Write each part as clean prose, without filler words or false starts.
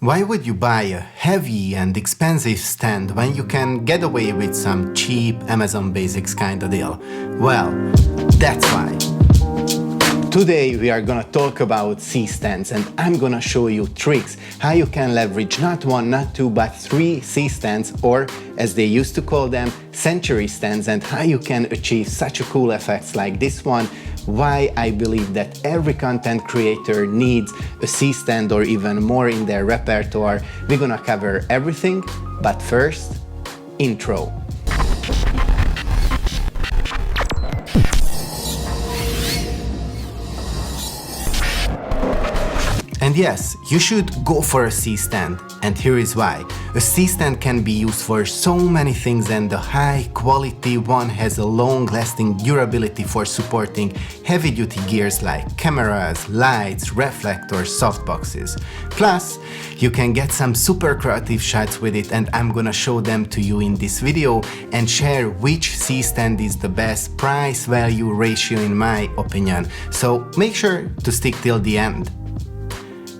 Why would you buy a heavy and expensive stand when you can get away with some cheap Amazon Basics kind of deal? Well, that's why. Today we are gonna talk about C-stands, and I'm gonna show you tricks how you can leverage not one, not two, but three C-stands, or as they used to call them, century stands, and how you can achieve such a cool effects like this one. Why I believe that every content creator needs a C-stand or even more in their repertoire. We're gonna cover everything, but first, intro. And yes, you should go for a C-stand, and here is why. A C-stand can be used for so many things, and the high quality one has a long-lasting durability for supporting heavy-duty gears like cameras, lights, reflectors, softboxes. Plus, you can get some super creative shots with it, and I'm gonna show them to you in this video and share which C-stand is the best price-value ratio in my opinion. So make sure to stick till the end.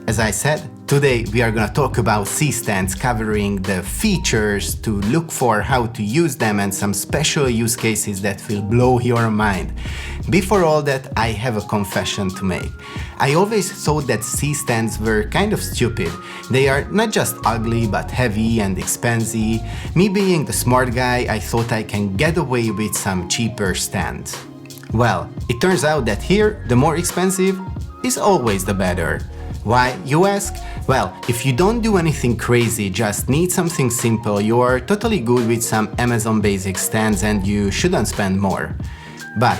As I said, today we are gonna talk about C-stands, covering the features to look for, how to use them, and some special use cases that will blow your mind. Before all that, I have a confession to make. I always thought that C-stands were kind of stupid. They are not just ugly, but heavy and expensive. Me being the smart guy, I thought I can get away with some cheaper stands. Well, it turns out that here, the more expensive is always the better. Why, you ask? Well, if you don't do anything crazy, just need something simple, you are totally good with some Amazon Basic stands and you shouldn't spend more. But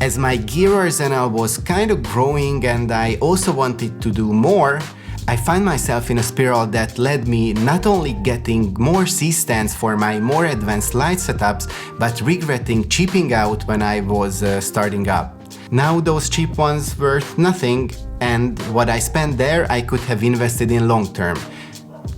as my gear arsenal was kind of growing and I also wanted to do more, I find myself in a spiral that led me not only getting more C-stands for my more advanced light setups, but regretting cheaping out when I was starting up. Now those cheap ones worth nothing, and what I spent there I could have invested in long term.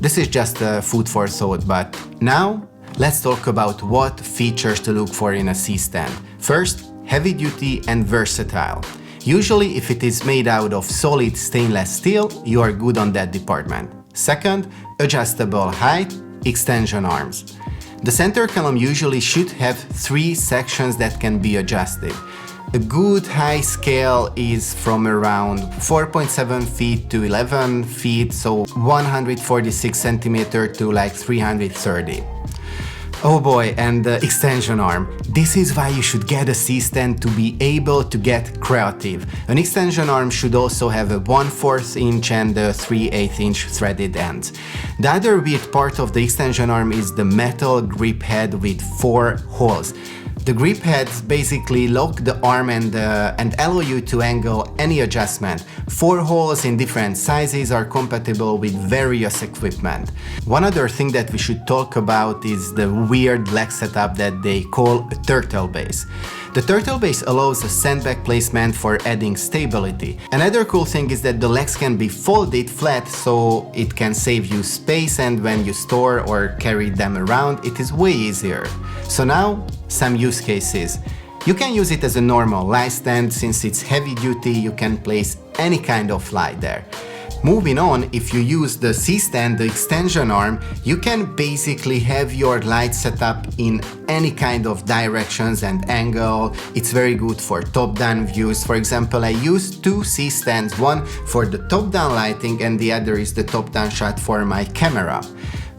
This is just food for thought, but now let's talk about what features to look for in a C-stand. First, heavy duty and versatile. Usually if it is made out of solid stainless steel, you are good on that department. Second, adjustable height, extension arms. The center column usually should have 3 sections that can be adjusted. A good high scale is from around 4.7 feet to 11 feet, so 146 centimeter to like 330. Oh boy, and the extension arm. This is why you should get a C-stand, to be able to get creative. An extension arm should also have a 1/4 inch and a 3/8 inch threaded ends. The other weird part of the extension arm is the metal grip head with 4 holes. The grip heads basically lock the arm and allow you to angle any adjustment. 4 holes in different sizes are compatible with various equipment. One other thing that we should talk about is the weird leg setup that they call a turtle base. The turtle base allows a sandbag placement for adding stability. Another cool thing is that the legs can be folded flat, so it can save you space, and when you store or carry them around, it is way easier. So now, some use cases. You can use it as a normal light stand. Since it's heavy duty, you can place any kind of light there. Moving on, if you use the C-stand, the extension arm, you can basically have your light set up in any kind of directions and angle. It's very good for top-down views. For example, I use 2 C-stands, one for the top-down lighting and the other is the top-down shot for my camera.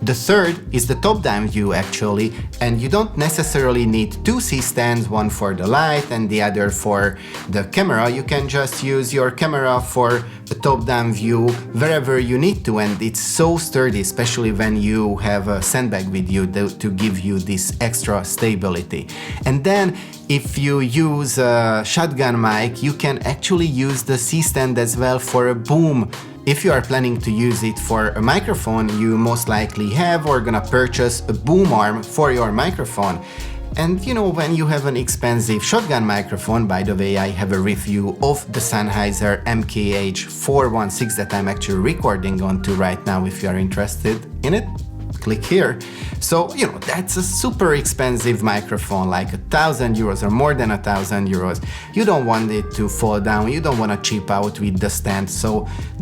The third is the top-down view actually, and you don't necessarily need 2 C-stands, one for the light and the other for the camera. You can just use your camera for the top-down view wherever you need to, and it's so sturdy, especially when you have a sandbag with you to give you this extra stability. And then if you use a shotgun mic, you can actually use the C-stand as well for a boom. If you are planning to use it for a microphone, you most likely have or gonna purchase a boom arm for your microphone. And you know, when you have an expensive shotgun microphone, by the way, I have a review of the Sennheiser MKH416 that I'm actually recording onto right now if you are interested in it. click here. So, that's a super expensive microphone, like €1,000 or more than €1,000. You don't want it to fall down, you don't want to cheap out with the stand. So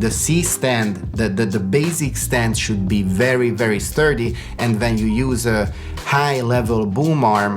the C stand, the basic stand should be very, very sturdy, and when you use a high level boom arm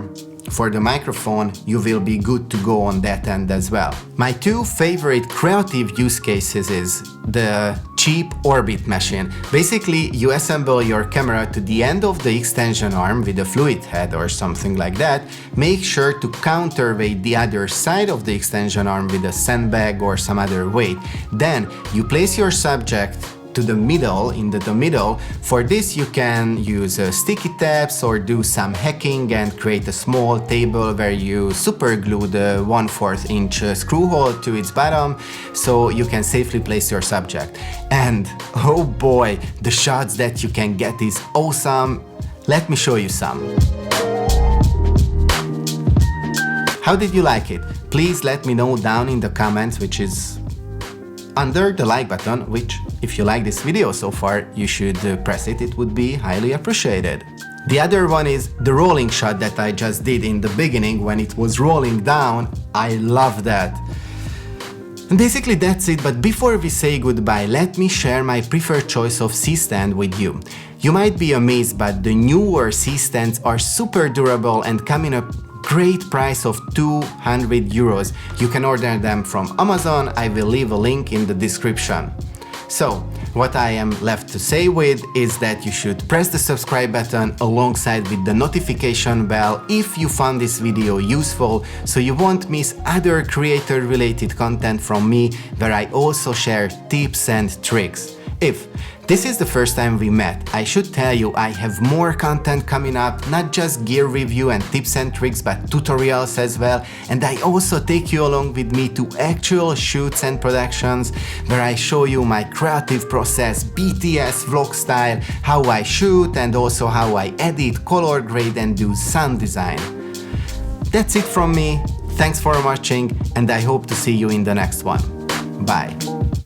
for the microphone, you will be good to go on that end as well. My two favorite creative use cases is the cheap orbit machine. Basically, you assemble your camera to the end of the extension arm with a fluid head or something like that. Make sure to counterweight the other side of the extension arm with a sandbag or some other weight. Then you place your subject to the middle, in the middle. For this you can use sticky tabs or do some hacking and create a small table where you super glue the 1/4 inch screw hole to its bottom so you can safely place your subject. And oh boy, the shots that you can get is awesome. Let me show you some. How did you like it? Please let me know down in the comments, which is under the like button, which if you like this video so far, you should press it. It would be highly appreciated. The other one is the rolling shot that I just did in the beginning when it was rolling down. I love that. And basically that's it, but before we say goodbye, let me share my preferred choice of C-stand with you. You might be amazed, but the newer C-stands are super durable and come in a great price of €200. You can order them from Amazon. I will leave a link in the description. So, what I am left to say with is that you should press the subscribe button alongside with the notification bell if you found this video useful, so you won't miss other creator related content from me where I also share tips and tricks. If this is the first time we met, I should tell you I have more content coming up, not just gear review and tips and tricks, but tutorials as well. And I also take you along with me to actual shoots and productions where I show you my creative process, BTS vlog style, how I shoot and also how I edit, color grade and do sound design. That's it from me. Thanks for watching and I hope to see you in the next one. Bye.